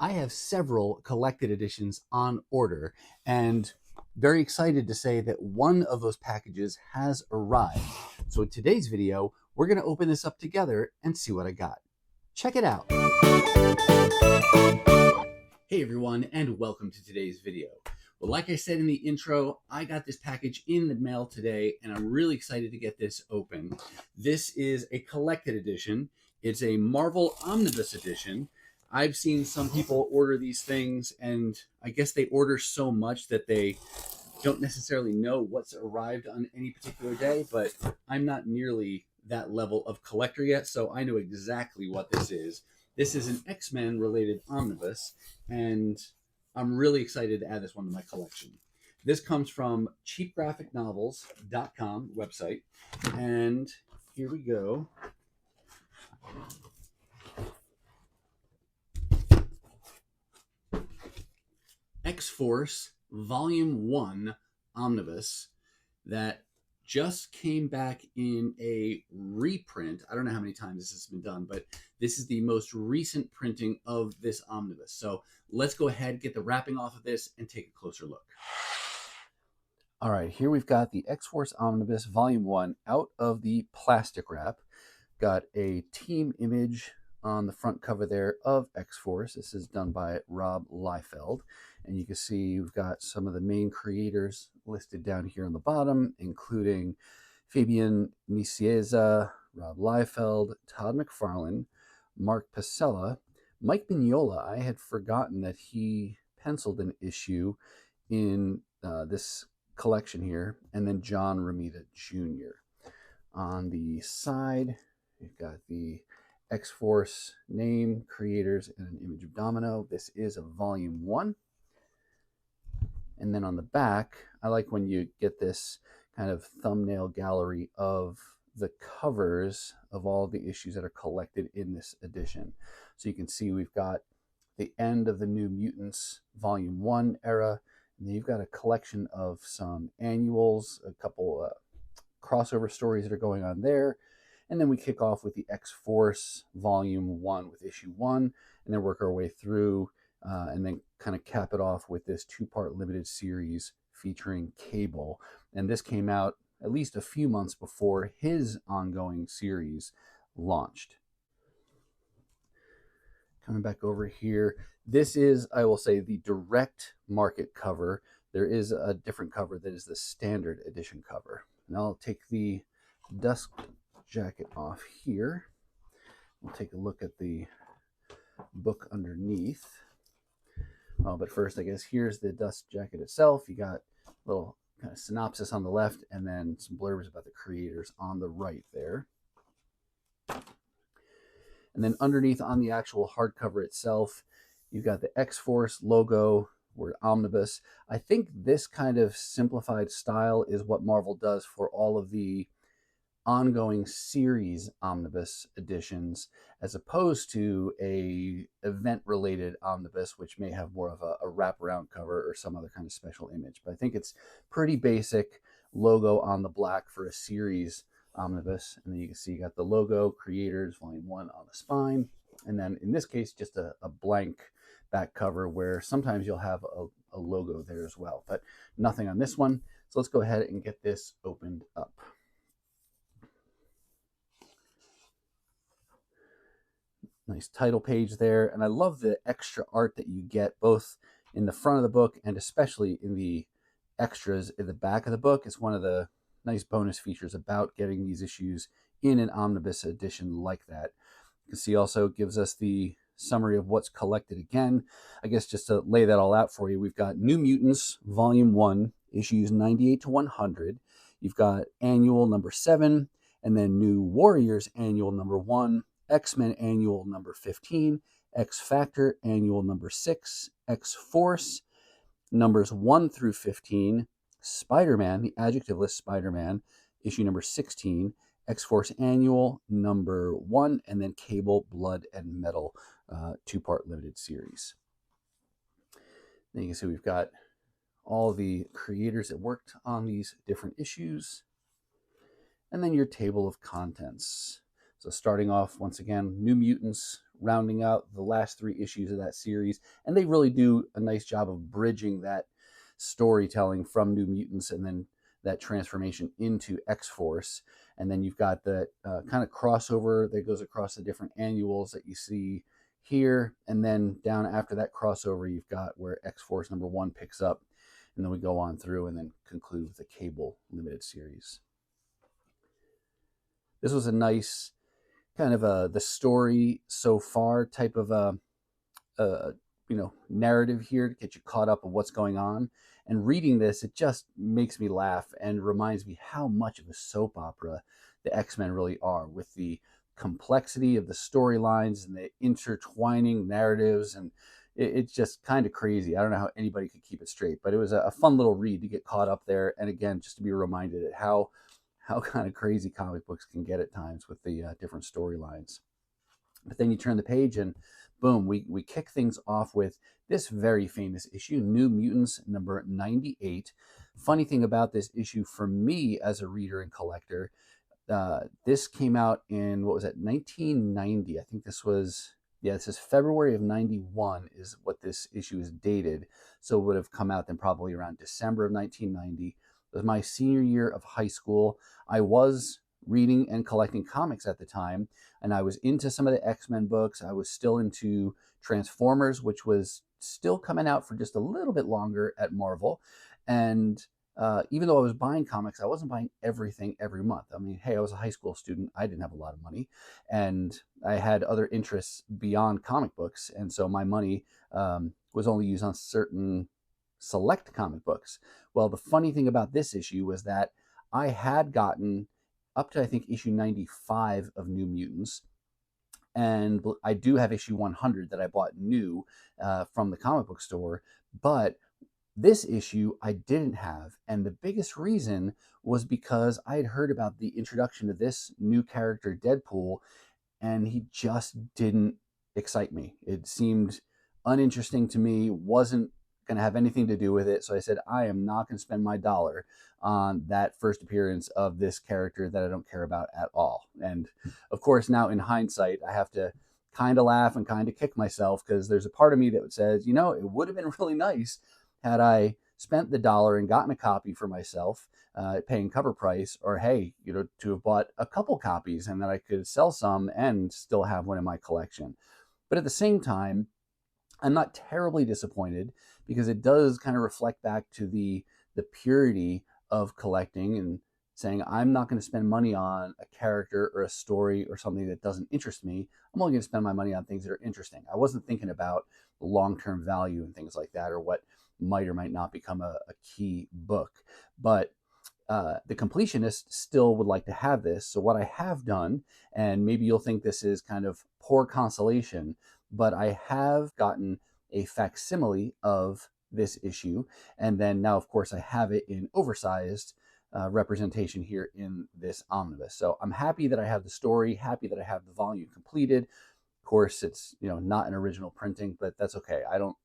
I have several collected editions on order and very excited to say that one of those packages has arrived. So in today's video, we're going to open this up together and see what I got. Check it out. Hey everyone, and welcome to today's video. Well, like I said in the intro, I got this package in the mail today, and I'm really excited to get this open. This is a collected edition. It's a Marvel Omnibus edition. I've seen some people order these things, and I guess they order so much that they don't necessarily know what's arrived on any particular day, but I'm not nearly that level of collector yet, so I know exactly what this is. This is an X-Men related omnibus, and I'm really excited to add this one to my collection. This comes from cheapgraphicnovels.com website, and here we go. X-Force Volume 1 Omnibus that just came back in a reprint. I don't know how many times this has been done, but this is the most recent printing of this omnibus. So let's go ahead, get the wrapping off of this, and take a closer look. All right, here we've got the X-Force Omnibus Volume 1 out of the plastic wrap. Got a team image on the front cover there of X-Force. This is done by Rob Liefeld. And you can see we've got some of the main creators listed down here on the bottom, including Fabian Nicieza, Rob Liefeld, Todd McFarlane, Mark Pasella, Mike Mignola. I had forgotten that he penciled an issue in this collection here, and then John Romita Jr. On the side, we've got the X-Force name, creators, and an image of Domino. This is a volume 1. And then on the back, I like when you get this kind of thumbnail gallery of the covers of all the issues that are collected in this edition. So you can see we've got the end of the New Mutants Volume 1 era, and then you've got a collection of some annuals, a couple crossover stories that are going on there. And then we kick off with the X-Force Volume 1 with issue 1, and then work our way through and then kind of cap it off with this 2-part limited series featuring Cable. And this came out at least a few months before his ongoing series launched. Coming back over here, this is, I will say, the direct market cover. There is a different cover that is the standard edition cover. And I'll take the dust jacket off here. We'll take a look at the book underneath. But first, I guess here's the dust jacket itself. You got a little kind of synopsis on the left, and then some blurbs about the creators on the right there. And then underneath on the actual hardcover itself, you've got the X-Force logo, word omnibus. I think this kind of simplified style is what Marvel does for all of the ongoing series omnibus editions, as opposed to a event-related omnibus, which may have more of a wraparound cover or some other kind of special image. But I think it's pretty basic logo on the black for a series omnibus. And then you can see you got the logo, creators, volume 1 on the spine. And then in this case, just a blank back cover where sometimes you'll have a logo there as well, but nothing on this one. So let's go ahead and get this opened up. Nice title page there. And I love the extra art that you get both in the front of the book and especially in the extras in the back of the book. It's one of the nice bonus features about getting these issues in an omnibus edition like that. You can see also gives us the summary of what's collected again. I guess just to lay that all out for you, we've got New Mutants Volume 1, issues 98 to 100. You've got Annual number 7, and then New Warriors Annual number 1, X-Men Annual number 15, X-Factor Annual number 6, X-Force numbers 1 through 15, Spider-Man, the adjectiveless Spider-Man, issue number 16, X-Force Annual number 1, and then Cable, Blood, and Metal 2-part limited series. Then you can see we've got all the creators that worked on these different issues, and then your table of contents. So starting off, once again, New Mutants rounding out the last 3 issues of that series. And they really do a nice job of bridging that storytelling from New Mutants and then that transformation into X-Force. And then you've got the kind of crossover that goes across the different annuals that you see here. And then down after that crossover, you've got where X-Force #1 picks up. And then we go on through and then conclude with the Cable limited series. This was a nice kind of the story so far type of narrative here to get you caught up on what's going on. And reading this, it just makes me laugh and reminds me how much of a soap opera the X-Men really are, with the complexity of the storylines and the intertwining narratives. And it's just kind of crazy. I don't know how anybody could keep it straight, but it was a fun little read to get caught up there. And again, just to be reminded at how kind of crazy comic books can get at times with the different storylines. But then you turn the page and boom, we kick things off with this very famous issue, New Mutants #98. Funny thing about this issue for me as a reader and collector, this came out in, 1990. I think this is February of 91 is what this issue is dated. So it would have come out then probably around December of 1990. It was my senior year of high school. I was reading and collecting comics at the time, and I was into some of the X-Men books. I was still into Transformers, which was still coming out for just a little bit longer at Marvel. And even though I was buying comics, I wasn't buying everything every month. I mean, hey, I was a high school student. I didn't have a lot of money, and I had other interests beyond comic books. And so my money was only used on certain select comic books. Well, the funny thing about this issue was that I had gotten up to, I think, issue 95 of New Mutants. And I do have issue 100 that I bought new from the comic book store. But this issue I didn't have. And the biggest reason was because I had heard about the introduction of this new character, Deadpool, and he just didn't excite me. It seemed uninteresting to me, wasn't going to have anything to do with it. So I said, I am not going to spend my dollar on that first appearance of this character that I don't care about at all. And of course, now in hindsight, I have to kind of laugh and kind of kick myself, because there's a part of me that says, it would have been really nice had I spent the dollar and gotten a copy for myself, paying cover price, or hey, to have bought a couple copies and that I could sell some and still have one in my collection. But at the same time, I'm not terribly disappointed, because it does kind of reflect back to the purity of collecting and saying, I'm not going to spend money on a character or a story or something that doesn't interest me. I'm only going to spend my money on things that are interesting. I wasn't thinking about the long-term value and things like that, or what might or might not become a key book. But the completionist still would like to have this. So what I have done, and maybe you'll think this is kind of poor consolation, but I have gotten a facsimile of this issue. And then now, of course, I have it in oversized representation here in this omnibus. So I'm happy that I have the story, happy that I have the volume completed. Of course, it's not an original printing, but that's okay. I don't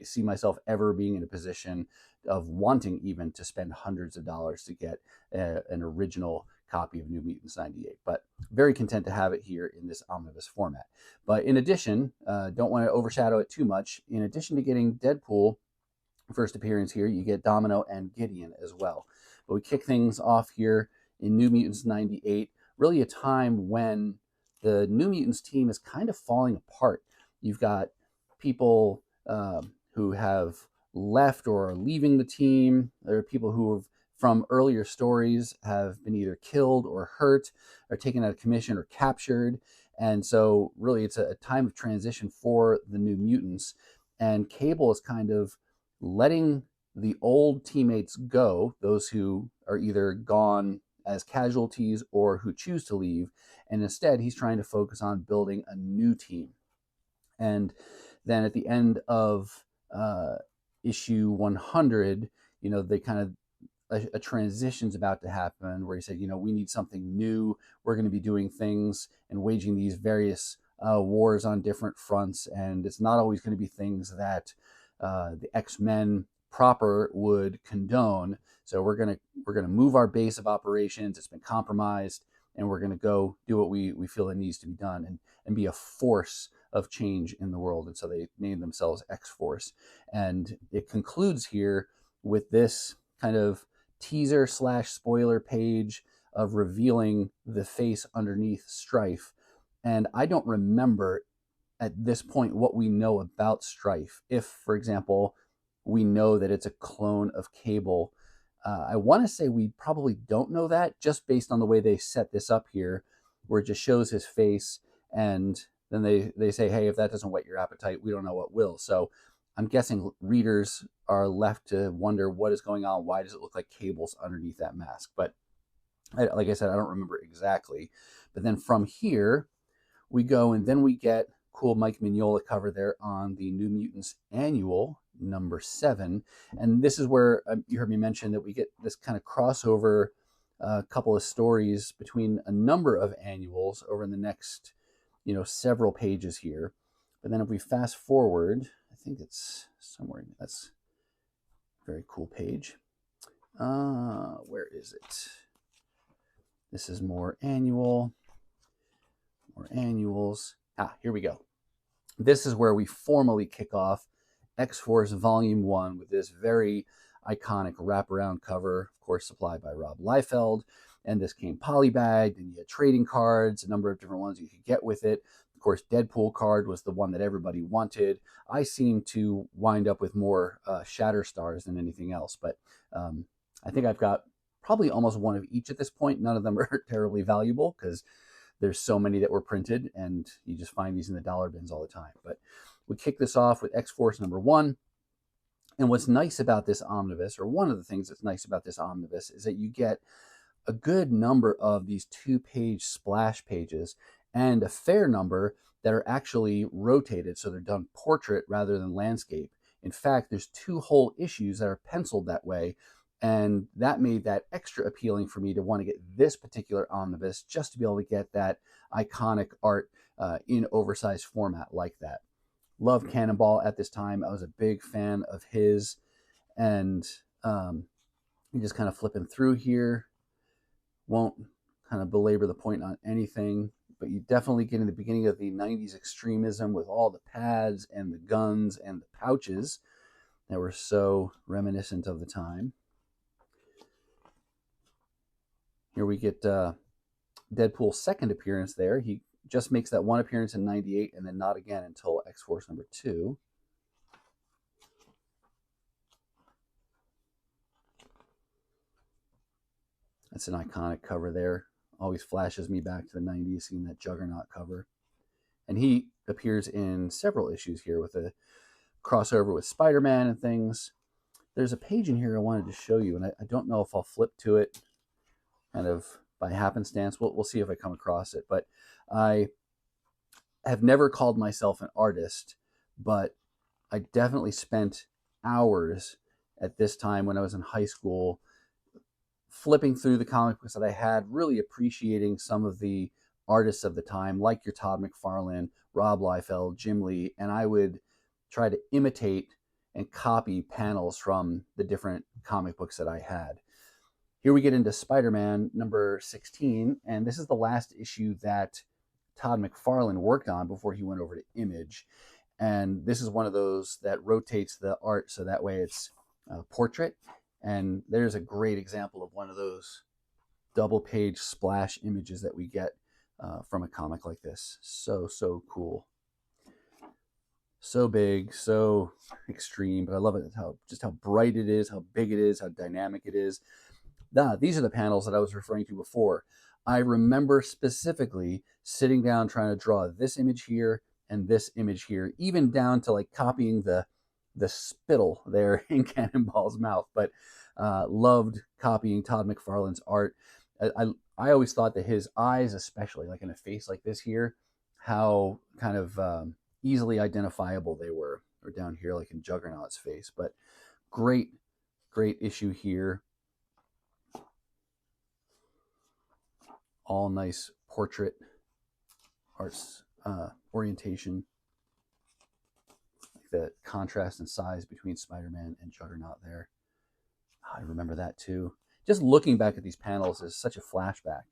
see myself ever being in a position of wanting even to spend hundreds of dollars to get an original copy of New Mutants '98, but very content to have it here in this omnibus format. But in addition, don't want to overshadow it too much. In addition to getting Deadpool first appearance here, you get Domino and Gideon as well. But we kick things off here in New Mutants '98, really a time when the New Mutants team is kind of falling apart. You've got people who have left or are leaving the team. There are people who have, from earlier stories, have been either killed or hurt, or taken out of commission or captured. And so really it's a time of transition for the New Mutants. And Cable is kind of letting the old teammates go, those who are either gone as casualties or who choose to leave. And instead, he's trying to focus on building a new team. And then at the end of issue 100, they kind of, a transition's about to happen where he said, we need something new. We're going to be doing things and waging these various wars on different fronts. And it's not always going to be things that the X-Men proper would condone. So we're going to move our base of operations. It's been compromised, and we're going to go do what we feel it needs to be done, and be a force of change in the world. And so they named themselves X-Force. And it concludes here with this kind of teaser slash spoiler page of revealing the face underneath Strife. And I don't remember at this point what we know about Strife. If, for example, we know that it's a clone of Cable, I want to say we probably don't know that, just based on the way they set this up here, where it just shows his face, and then they say, hey, if that doesn't whet your appetite, we don't know what will. So I'm guessing readers are left to wonder what is going on. Why does it look like Cable's underneath that mask? But like I said, I don't remember exactly. But then from here, we go, and then we get cool Mike Mignola cover there on the New Mutants Annual number 7. And this is where you heard me mention that we get this kind of crossover couple of stories between a number of annuals over in the next, several pages here. But then if we fast forward, I think it's somewhere, that's a very cool page. Where is it? This is more annuals. Here we go. This is where we formally kick off X-Force Volume 1 with this very iconic wraparound cover, of course, supplied by Rob Liefeld. And this came polybagged, and you had trading cards, a number of different ones you could get with it. Of course, Deadpool card was the one that everybody wanted. I seem to wind up with more Shatterstars than anything else, but I think I've got probably almost one of each at this point. None of them are terribly valuable because there's so many that were printed, and you just find these in the dollar bins all the time. But we kick this off with X-Force number 1. And what's nice about this omnibus, or one of the things that's nice about this omnibus, is that you get a good number of these 2-page splash pages, and a fair number that are actually rotated, so they're done portrait rather than landscape. In fact, there's 2 whole issues that are penciled that way, and that made that extra appealing for me to want to get this particular omnibus, just to be able to get that iconic art in oversized format like that. Loved Cannonball at this time. I was a big fan of his. And you just kind of flipping through here. Won't kind of belabor the point on anything, but you definitely get in the beginning of the 90s extremism with all the pads and the guns and the pouches that were so reminiscent of the time. Here we get Deadpool's second appearance there. He just makes that one appearance in 98 and then not again until X-Force number 2. That's an iconic cover there. Always flashes me back to the 90s, seeing that Juggernaut cover. And he appears in several issues here with a crossover with Spider-Man and things. There's a page in here I wanted to show you, and I don't know if I'll flip to it kind of by happenstance. We'll see if I come across it. But I have never called myself an artist, but I definitely spent hours at this time when I was in high school flipping through the comic books that I had, really appreciating some of the artists of the time, like your Todd McFarlane, Rob Liefeld, Jim Lee, and I would try to imitate and copy panels from the different comic books that I had. Here we get into Spider-Man number 16, and this is the last issue that Todd McFarlane worked on before he went over to Image. And this is one of those that rotates the art so that way it's portrait. And there's a great example of one of those double-page splash images that we get from a comic like this. So cool. So big, so extreme, but I love it. Just how bright it is, how big it is, how dynamic it is. These are the panels that I was referring to before. I remember specifically sitting down trying to draw this image here and this image here, even down to like copying the spittle there in Cannonball's mouth. But loved copying Todd McFarlane's art. I always thought that his eyes, especially like in a face like this here, how kind of easily identifiable they were, or down here like in Juggernaut's face. But great issue here. All nice portrait arts orientation. Like the contrast and size between Spider-Man and Juggernaut there. I remember that too. Just looking back at these panels is such a flashback.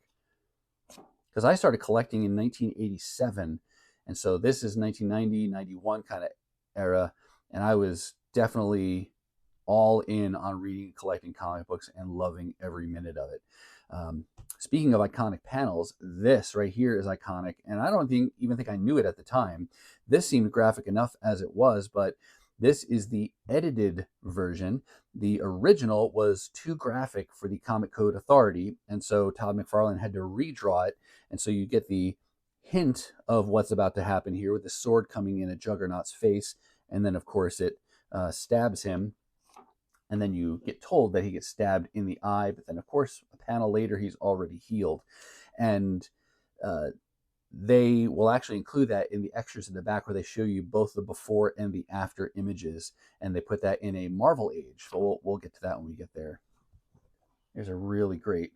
because I started collecting in 1987, and so this is 1990, 91 kind of era, and I was definitely all in on reading and collecting comic books and loving every minute of it. Speaking of iconic panels, this right here is iconic, and I don't even think I knew it at the time. This seemed graphic enough as it was, but this is the edited version. The original was too graphic for the Comic Code Authority, and so Todd McFarlane had to redraw it, and so you get the hint of what's about to happen here with the sword coming in at Juggernaut's face, and then of course it stabs him, and then you get told that he gets stabbed in the eye, but then of course a panel later he's already healed. And they will actually include that in the extras in the back where they show you both the before and the after images, and they put that in a Marvel age. So we'll get to that when we get there. There's a really great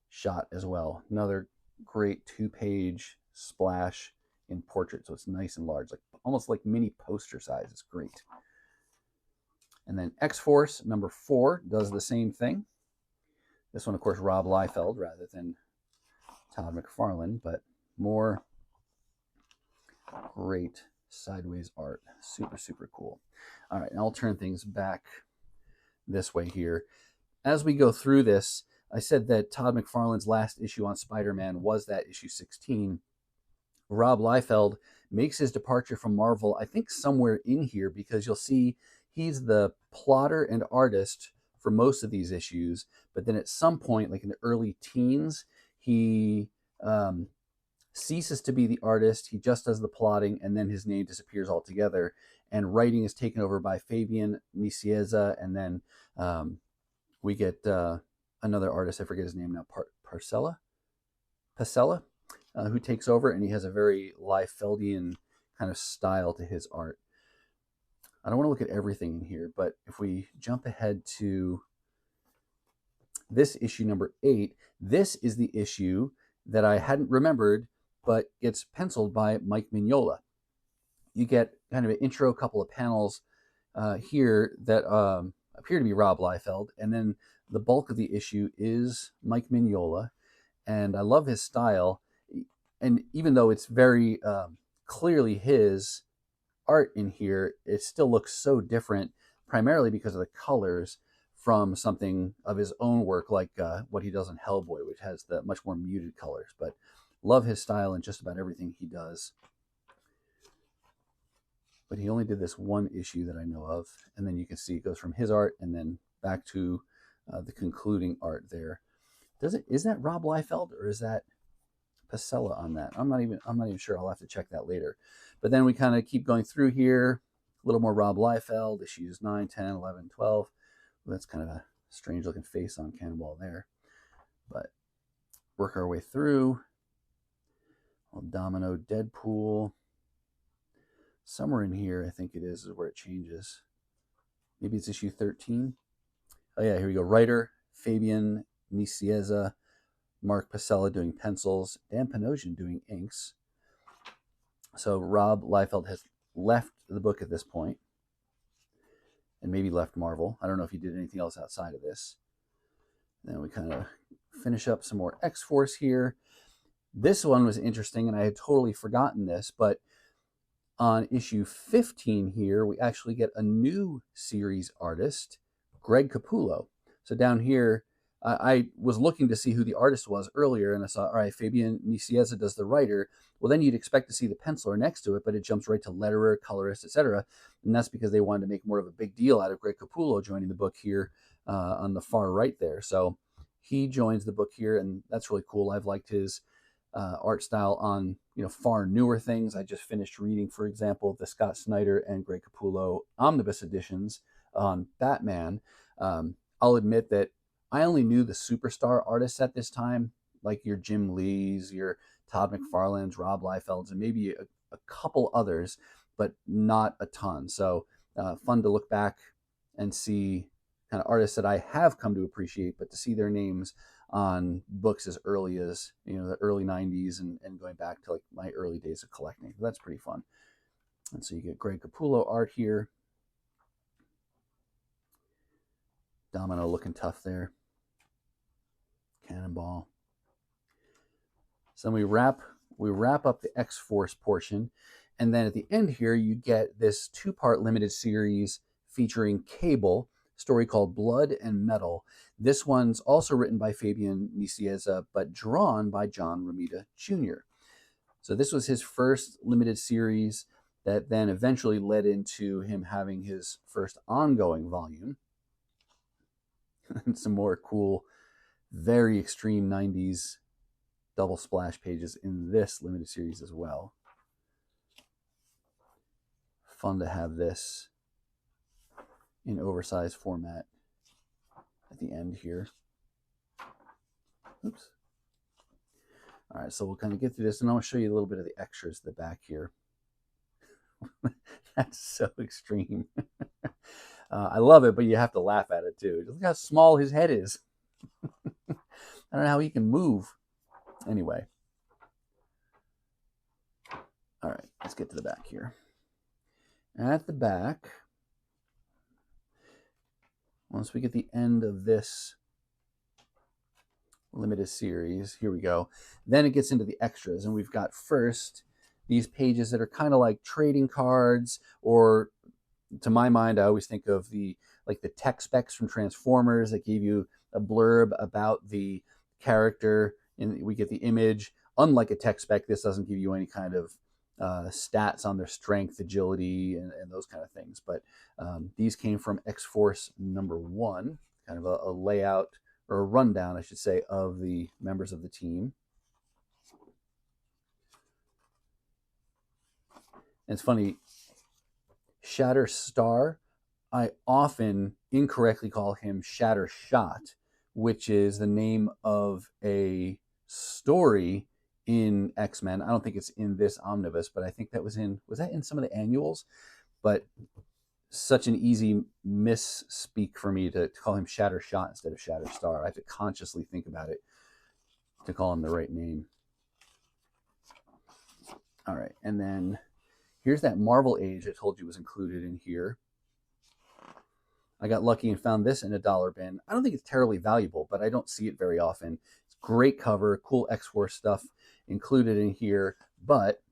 shot as well. Another great 2-page splash in portrait, so it's nice and large, like almost like mini poster size. It's great. And then X-Force number 4 does the same thing. This one, of course, Rob Liefeld rather than Todd McFarlane, but more great sideways art. Super, super cool. All right, now I'll turn things back this way here. As we go through this, I said that Todd McFarlane's last issue on Spider-Man was that issue 16. Rob Liefeld makes his departure from Marvel, I think somewhere in here, because you'll see he's the plotter and artist for most of these issues, but then at some point, like in the early teens, he ceases to be the artist. He just does the plotting, and then his name disappears altogether. And writing is taken over by Fabian Nicieza, and then we get another artist, I forget his name now, Pasella, who takes over, and he has a very Liefeldian kind of style to his art. I don't want to look at everything in here, but if we jump ahead to this issue number 8, this is the issue that I hadn't remembered, but gets penciled by Mike Mignola. You get kind of an intro, couple of panels here that appear to be Rob Liefeld, and then the bulk of the issue is Mike Mignola, and I love his style. And even though it's very clearly his art in here, it still looks so different, primarily because of the colors from something of his own work, like what he does in Hellboy, which has the much more muted colors. But love his style in just about everything he does. But he only did this one issue that I know of, and then you can see it goes from his art and then back to the concluding art there. Is that Rob Liefeld or is that Pasella on that? I'm not even sure. I'll have to check that later. But then we kind of keep going through here. A little more Rob Liefeld, issues 9, 10, 11, 12. Well, that's kind of a strange looking face on Cannonball there. But work our way through. Domino, Deadpool. Somewhere in here, I think it is where it changes. Maybe it's issue 13. Oh yeah, here we go. Writer, Fabian Nicieza. Mark Pasella doing pencils. Dan Panosian doing inks. So Rob Liefeld has left the book at this point, and maybe left Marvel. I don't know if he did anything else outside of this. Then we kind of finish up some more X-Force here. This one was interesting, and I had totally forgotten this, but on issue 15 here, we actually get a new series artist, Greg Capullo. So down here, I was looking to see who the artist was earlier, and I saw, all right, Fabian Nicieza does the writer. Well, then you'd expect to see the penciler next to it, but it jumps right to letterer, colorist, etc. And that's because they wanted to make more of a big deal out of Greg Capullo joining the book here on the far right there. So he joins the book here, and that's really cool. I've liked his art style on far newer things. I just finished reading, for example, the Scott Snyder and Greg Capullo omnibus editions on Batman. I'll admit that I only knew the superstar artists at this time, like your Jim Lees, your Todd McFarlane's, Rob Liefeld's, and maybe a couple others, but not a ton. So fun to look back and see kind of artists that I have come to appreciate, but to see their names on books as early as the early 90s and going back to like my early days of collecting. That's pretty fun. And so you get Greg Capullo art here. Domino looking tough there. Cannonball. So then we wrap up the X-Force portion, and then at the end here you get this 2-part limited series featuring Cable, story called Blood and Metal. This one's also written by Fabian Nicieza, but drawn by John Romita Jr. So this was his first limited series that then eventually led into him having his first ongoing volume. And some more cool, very extreme 90s double splash pages in this limited series as well. Fun to have this in oversized format at the end here. Oops. All right, so we'll kind of get through this, and I'll show you a little bit of the extras at the back here. That's so extreme. I love it, but you have to laugh at it too. Look how small his head is. I don't know how he can move. Anyway. All right, let's get to the back here. At the back, once we get the end of this limited series, here we go, then it gets into the extras, and we've got first these pages that are kind of like trading cards, or to my mind, I always think of the tech specs from Transformers that give you a blurb about the character, and we get the image. Unlike a tech spec, this doesn't give you any kind of stats on their strength, agility, and those kind of things. But these came from X-Force #1, kind of a layout, or a rundown, I should say, of the members of the team. And it's funny, Shatterstar, I often incorrectly call him Shattershot, which is the name of a story in X-Men. I don't think it's in this omnibus, but I think that was that in some of the annuals? But such an easy misspeak for me to call him Shattershot instead of Shatterstar. I have to consciously think about it to call him the right name. All right, and then here's that Marvel Age I told you was included in here. I got lucky and found this in a dollar bin. I don't think it's terribly valuable, but I don't see it very often. It's great cover, cool X-Force stuff included in here, but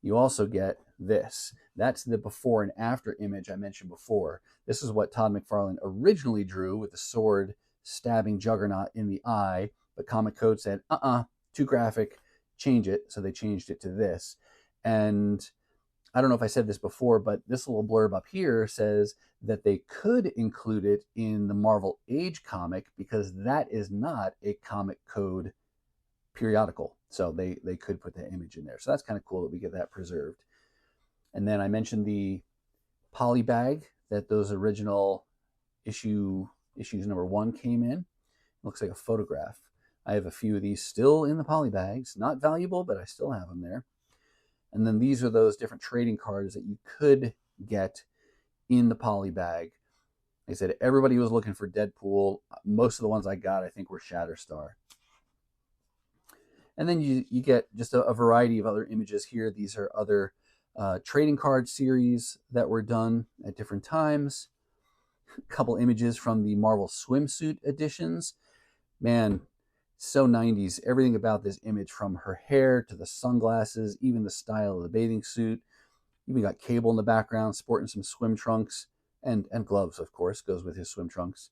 you also get this. That's the before and after image I mentioned before. This is what Todd McFarlane originally drew, with the sword stabbing Juggernaut in the eye, but Comic Code said, too graphic, change it. So they changed it to this. And I don't know if I said this before, but this little blurb up here says that they could include it in the Marvel Age comic because that is not a Comic Code periodical. So they could put that image in there. So that's kind of cool that we get that preserved. And then I mentioned the poly bag that those original issues #1 came in. It looks like a photograph. I have a few of these still in the poly bags. Not valuable, but I still have them there. And then these are those different trading cards that you could get in the poly bag. Like I said, everybody was looking for Deadpool. Most of the ones I got, I think, were Shatterstar. And then you get just a variety of other images here. These are other trading card series that were done at different times. A couple images from the Marvel swimsuit editions. Man, so 90s. Everything about this image, from her hair to the sunglasses, even the style of the bathing suit. Even got Cable in the background sporting some swim trunks and gloves, of course, goes with his swim trunks.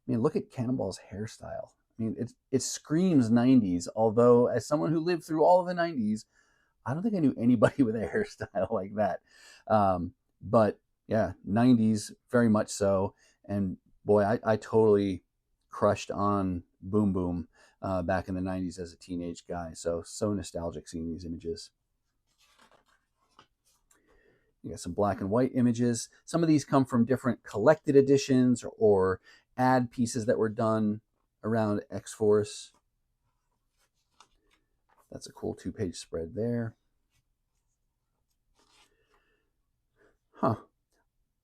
I mean, look at Cannonball's hairstyle. I mean, it screams 90s, although as someone who lived through all of the 90s, I don't think I knew anybody with a hairstyle like that. But yeah, 90s, very much so. And boy, I totally crushed on Boom Boom back in the 90s as a teenage guy. So nostalgic seeing these images. You got some black and white images. Some of these come from different collected editions or ad pieces that were done around X-Force. That's a cool 2-page spread there. I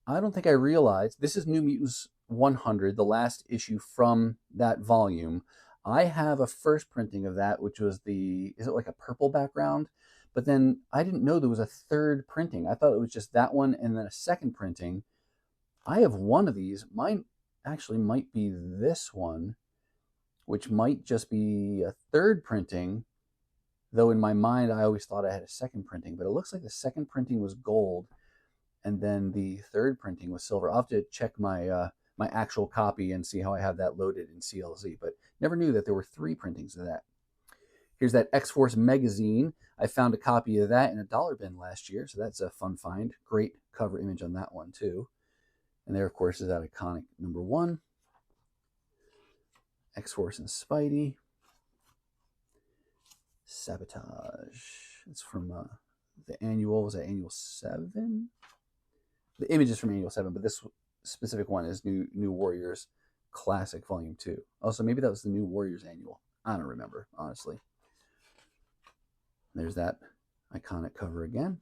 don't think I realized, this is New Mutants 100, the last issue from that volume. I have a first printing of that, which was is it like a purple background? But then I didn't know there was a third printing. I thought it was just that one and then a second printing. I have one of these. Mine actually might be this one, which might just be a third printing though in my mind I always thought I had a second printing, but it looks like the second printing was gold and then the third printing was silver. I'll have to check my my actual copy and see how I have that loaded in CLZ, but never knew that there were 3 printings of that. Here's that X-Force magazine. I found a copy of that in a dollar bin last year, so that's a fun find. Great cover image on that one too. And there, of course, is that iconic number 1. X-Force and Spidey. Sabotage. It's from the annual. Was that annual 7? The image is from annual 7, but this specific one is New Warriors Classic Volume 2. Also, maybe that was the New Warriors annual. I don't remember, honestly. There's that iconic cover again.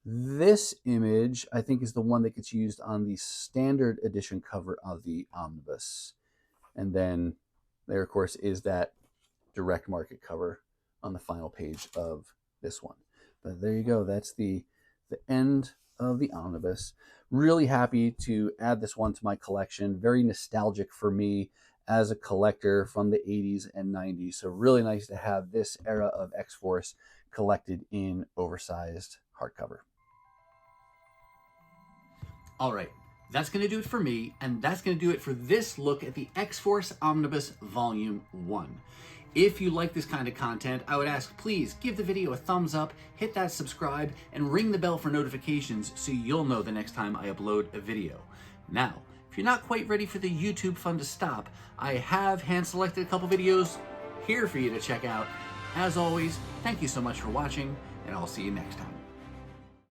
This image, I think, is the one that gets used on the standard edition cover of the omnibus. And then there, of course, is that direct market cover on the final page of this one. But there you go. That's the end of the omnibus. Really happy to add this one to my collection. Very nostalgic for me as a collector from the 80s and 90s. So really nice to have this era of X-Force collected in oversized hardcover. All right, that's going to do it for me, and that's going to do it for this look at the X-Force Omnibus Volume 1. If you like this kind of content, I would ask, please give the video a thumbs up, hit that subscribe, and ring the bell for notifications so you'll know the next time I upload a video. Now, if you're not quite ready for the YouTube fun to stop, I have hand-selected a couple videos here for you to check out. As always, thank you so much for watching, and I'll see you next time.